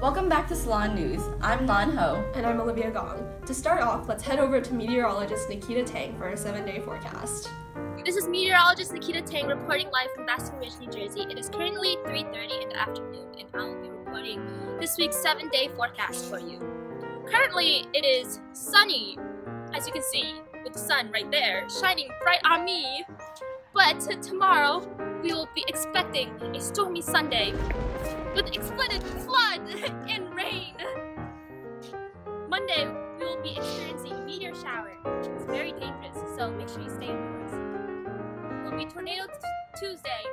Welcome back to Salon News. I'm Lan Ho. And I'm Olivia Gong. To start off, let's head over to meteorologist Nikita Tang for our 7-day forecast. This is meteorologist Nikita Tang reporting live from Basking Ridge, New Jersey. It is currently 3:30 in the afternoon, and I will be reporting this week's 7-day forecast for you. Currently, it is sunny, as you can see, with the sun right there, shining bright on me. But tomorrow, we will be expecting a stormy Sunday with exploded flood and rain. Monday, we will be experiencing a meteor shower. It's very dangerous, so make sure you stay indoors. It will be tornado Tuesday,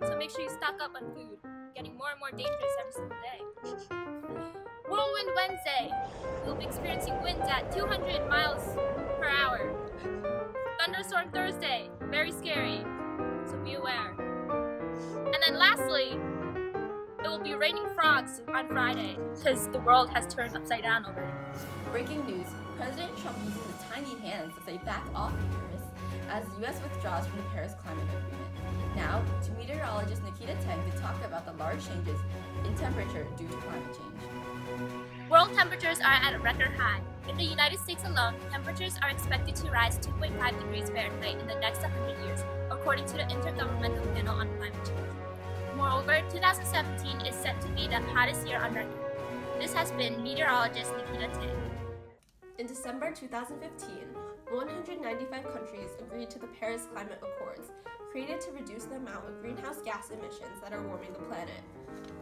so make sure you stock up on food. Getting more and more dangerous every single day. Whirlwind Wednesday, we'll be experiencing winds at 200 miles per hour. Thunderstorm Thursday, very scary, so be aware. And then lastly, it will be raining frogs on Friday, because the world has turned upside down already. Breaking news, President Trump uses his tiny hands to say back off Paris as the U.S. withdraws from the Paris Climate Agreement. Now, to meteorologist Nikita Tang to talk about the large changes in temperature due to climate change. World temperatures are at a record high. In the United States alone, temperatures are expected to rise 2.5 degrees Fahrenheit in the next 100 years, according to the Intergovernmental Panel on Climate Change. Moreover, 2017 is set to be the hottest year on record. This has been meteorologist Nikita Tang. In December 2015, 195 countries agreed to the Paris Climate Accords, created to reduce the amount of greenhouse gas emissions that are warming the planet.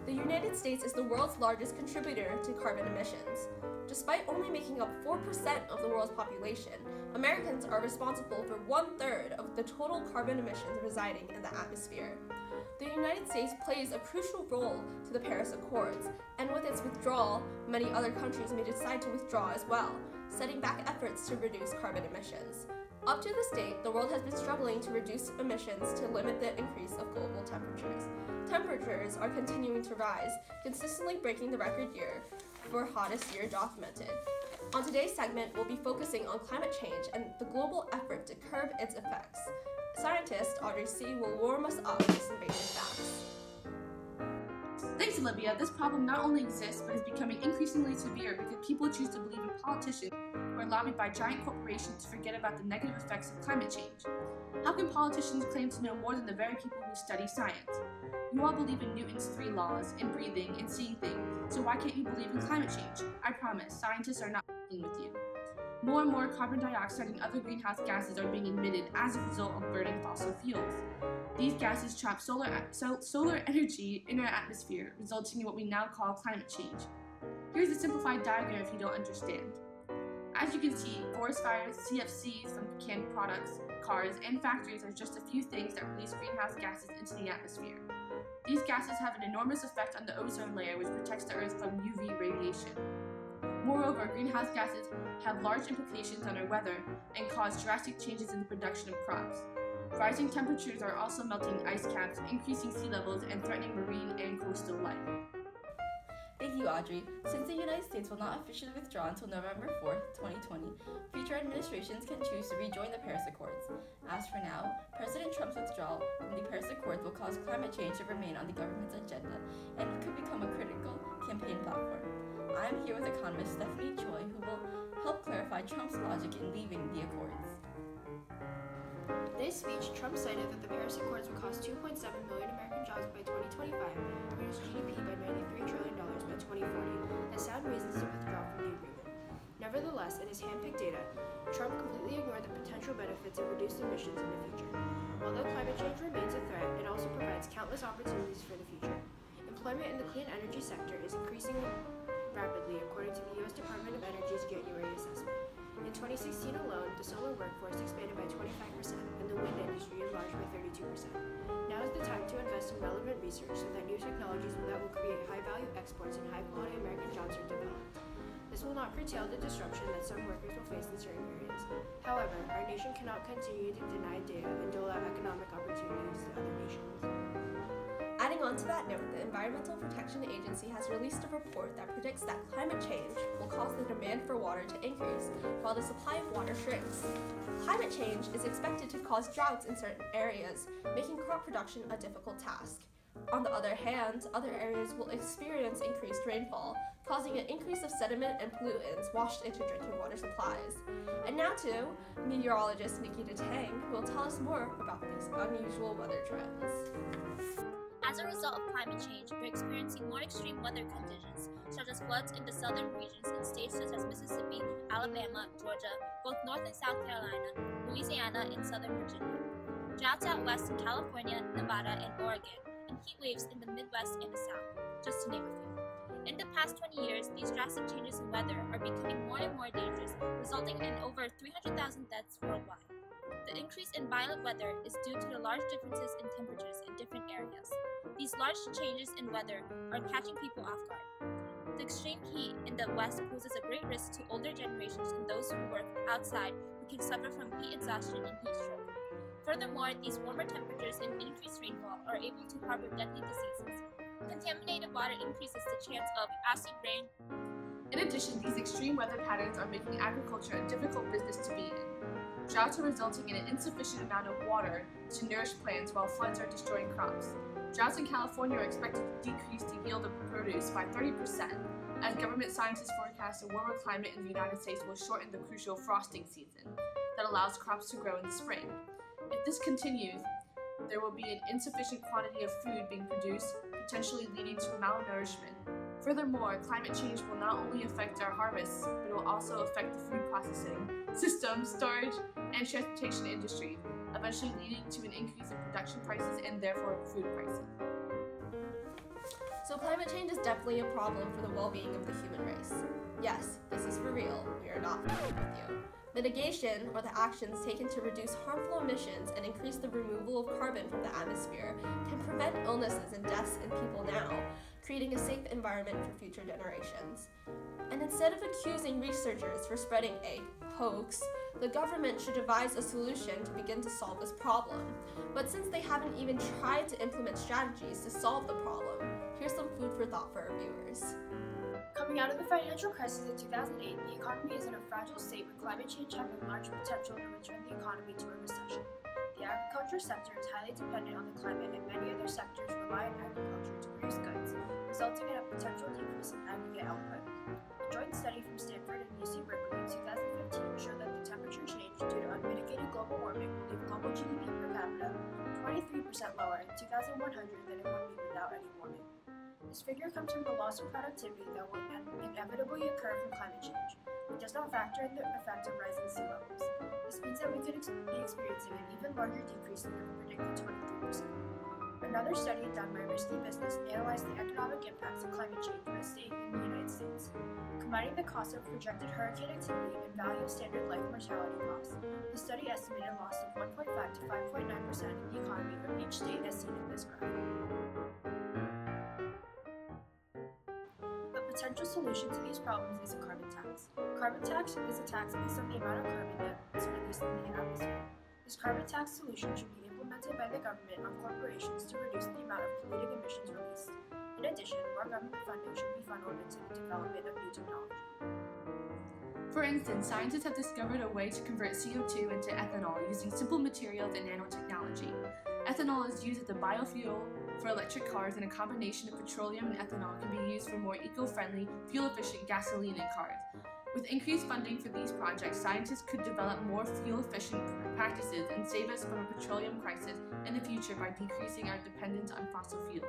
The United States is the world's largest contributor to carbon emissions. Despite only making up 4% of the world's population, Americans are responsible for 1/3 of the total carbon emissions residing in the atmosphere. The United States plays a crucial role to the Paris Accords, and with its withdrawal, many other countries may decide to withdraw as well, setting back efforts to reduce carbon emissions. Up to this date, the world has been struggling to reduce emissions to limit the increase of global temperatures. Temperatures are continuing to rise, consistently breaking the record year for hottest year documented. On today's segment, we'll be focusing on climate change and the global effort to curb its effects. Scientist Audrey will warm us up with some basic facts. Thanks, Olivia. This problem not only exists, but is becoming increasingly severe because people choose to believe in politicians who are lobbied by giant corporations to forget about the negative effects of climate change. How can politicians claim to know more than the very people who study science? You all believe in Newton's 3 laws, in breathing, and seeing things, so why can't you believe in climate change? I promise, scientists are not f***ing with you. More and more carbon dioxide and other greenhouse gases are being emitted as a result of burning fossil fuels. These gases trap solar energy in our atmosphere, resulting in what we now call climate change. Here's a simplified diagram if you don't understand. As you can see, forest fires, CFCs from canned products, cars, and factories are just a few things that release greenhouse gases into the atmosphere. These gases have an enormous effect on the ozone layer, which protects the Earth from UV radiation. Moreover, greenhouse gases have large implications on our weather and cause drastic changes in the production of crops. Rising temperatures are also melting ice caps, increasing sea levels, and threatening marine and coastal life. Thank you, Audrey. Since the United States will not officially withdraw until November 4th, 2020, future administrations can choose to rejoin the Paris Accords. As for now, President Trump's withdrawal from the Paris Accords will cause climate change to remain on the government's agenda and could become a critical campaign platform. I am here with economist Stephanie Choi, who will help clarify Trump's logic in leaving the Accords. In his speech, Trump cited that the Paris Accords would cost 2.7 million American jobs by 2025 and reduce GDP by nearly $3 trillion by 2040 as sound reasons to withdraw from the agreement. Nevertheless, in his hand-picked data, Trump completely ignored the potential benefits of reduced emissions in the future. Although climate change remains a threat, it also provides countless opportunities for the future. Employment in the clean energy sector is increasing rapidly, according to the U.S. Department of Energy's January assessment. In 2016 alone, the solar workforce expanded by 25% and the wind industry enlarged by 32%. Now is the time to invest in relevant research so that new technologies that will create high-value exports and high-quality American jobs are developed. This will not curtail the disruption that some workers will face in certain areas. However, our nation cannot continue to deny data and dole out economic opportunities to other nations. Adding on to that note, the Environmental Protection Agency has released a report that predicts that climate change will cause the demand for water to increase, while the supply of water shrinks. Climate change is expected to cause droughts in certain areas, making crop production a difficult task. On the other hand, other areas will experience increased rainfall, causing an increase of sediment and pollutants washed into drinking water supplies. And now to meteorologist Nikita Tang, who will tell us more about these unusual weather trends. As a result of climate change, we're experiencing more extreme weather conditions, such as floods in the southern regions in states such as Mississippi, Alabama, Georgia, both North and South Carolina, Louisiana, and Southern Virginia, droughts out west in California, Nevada, and Oregon, and heat waves in the Midwest and the South, just to name a few. In the past 20 years, these drastic changes in weather are becoming more and more dangerous, resulting in over 300,000 deaths worldwide. The increase in violent weather is due to the large differences in temperatures in different areas. These large changes in weather are catching people off guard. The extreme heat in the West poses a great risk to older generations and those who work outside who can suffer from heat exhaustion and heat stroke. Furthermore, these warmer temperatures and increased rainfall are able to harbor deadly diseases. Contaminated water increases the chance of acid rain. In addition, these extreme weather patterns are making agriculture a difficult business to be in. Droughts are resulting in an insufficient amount of water to nourish plants while floods are destroying crops. Droughts in California are expected to decrease the yield of produce by 30%, as government scientists forecast a warmer climate in the United States will shorten the crucial frosting season that allows crops to grow in the spring. If this continues, there will be an insufficient quantity of food being produced, potentially leading to malnourishment. Furthermore, climate change will not only affect our harvests, but it will also affect the food processing systems, storage, and transportation industry, eventually leading to an increase in production prices and therefore food prices. So climate change is definitely a problem for the well-being of the human race. Yes, this is for real. We are not fucking with you. Mitigation, or the actions taken to reduce harmful emissions and increase the removal of carbon from the atmosphere, can prevent illnesses and deaths in people now, creating a safe environment for future generations. And instead of accusing researchers for spreading a hoax, the government should devise a solution to begin to solve this problem. But since they haven't even tried to implement strategies to solve the problem, here's some food for thought for our viewers. Coming out of the financial crisis in 2008, the economy is in a fragile state with climate change having large potential to return the economy to a recession. The agriculture sector is highly dependent on the climate, and many other sectors rely on agriculture to produce goods, resulting in a potential decrease in aggregate output. A joint study from Stanford and UC Berkeley in 2015 showed that the temperature change due to unmitigated global warming will leave global GDP per capita 23% lower in 2100 than it would be without any warming. This figure comes from the loss of productivity that will inevitably occur from climate change. It does not factor in the effect of rising sea levels. This means that we could be experiencing an even larger decrease than the predicted 23%. Another study done by Risky Business analyzed the economic impacts of climate change by state in the United States. Combining the cost of projected hurricane activity and value of standard life mortality costs, the study estimated a loss of 1.5 to 5.9% in the economy of each state as seen in this graph. A potential solution to these problems is a carbon tax. Carbon tax is a tax based on the amount of carbon that is released in the atmosphere. This carbon tax solution should be implemented by the government on corporations to reduce the amount of polluting emissions released. In addition, more government funding should be funneled into the development of new technology. For instance, scientists have discovered a way to convert CO2 into ethanol using simple materials and nanotechnology. Ethanol is used as a biofuel for electric cars, and a combination of petroleum and ethanol can be used for more eco-friendly, fuel-efficient gasoline in cars. With increased funding for these projects, scientists could develop more fuel-efficient practices and save us from a petroleum crisis in the future by decreasing our dependence on fossil fuels.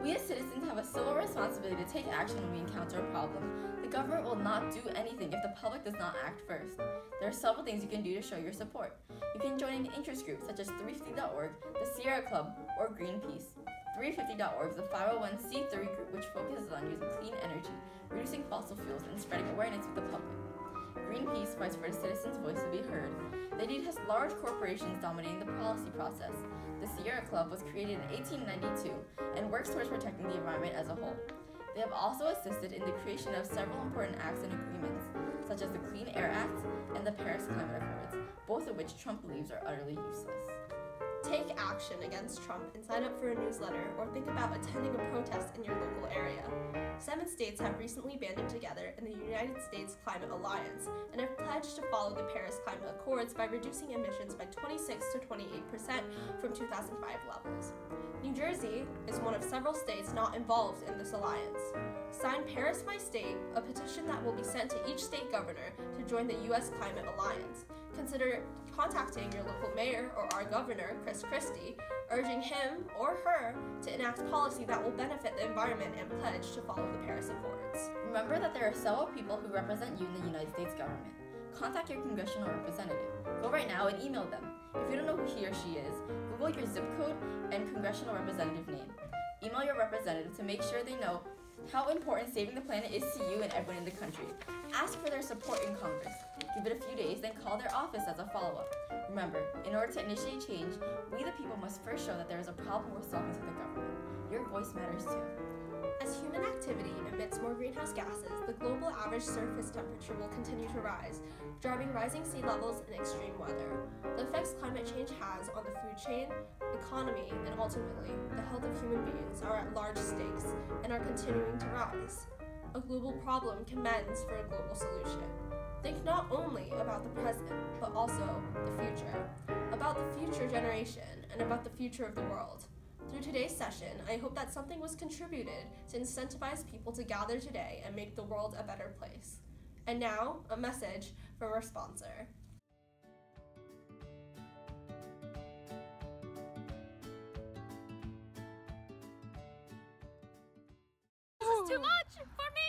We as citizens have a civil responsibility to take action when we encounter a problem. The government will not do anything if the public does not act first. There are several things you can do to show your support. You can join an interest group such as 350.org, the Sierra Club, or Greenpeace. 350.org is a 501c3 group which focuses on using clean energy, reducing fossil fuels, and spreading awareness with the public. Greenpeace fights for the citizens' voice to be heard. The need has large corporations dominating the policy process. The Sierra Club was created in 1892 and works towards protecting the environment as a whole. They have also assisted in the creation of several important acts and agreements, such as the Clean Air Act and the Paris Climate Accords, both of which Trump believes are utterly useless. Take action against Trump and sign up for a newsletter or think about attending a protest in your local area. 7 states have recently banded together in the United States Climate Alliance and have pledged to follow the Paris Climate Accords by reducing emissions by 26 to 28% from 2005 levels. New Jersey is one of several states not involved in this alliance. Sign Paris My State, a petition that will be sent to each state governor to join the U.S. Climate Alliance. Consider contacting your local mayor or our governor, Chris Christie, urging him or her to enact policy that will benefit the environment and pledge to follow the Paris Accords. Remember that there are several people who represent you in the United States government. Contact your congressional representative. Go right now and email them. If you don't know who he or she is, Google your zip code and congressional representative name. Email your representative to make sure they know how important saving the planet is to you and everyone in the country. Ask for their support in Congress. Give it a few days, then call their office as a follow-up. Remember, in order to initiate change, we the people must first show that there is a problem worth solving to the government. Your voice matters too. As human activity emits more greenhouse gases, the global average surface temperature will continue to rise, driving rising sea levels and extreme weather. The effects climate change has on the food chain, economy, and ultimately, the health of human beings are at large stakes and are continuing to rise. A global problem commends for a global solution. Think not only about the present, but also the future, about the future generation, and about the future of the world. Through today's session, I hope that something was contributed to incentivize people to gather today and make the world a better place. And now, a message from our sponsor. This is too much for me!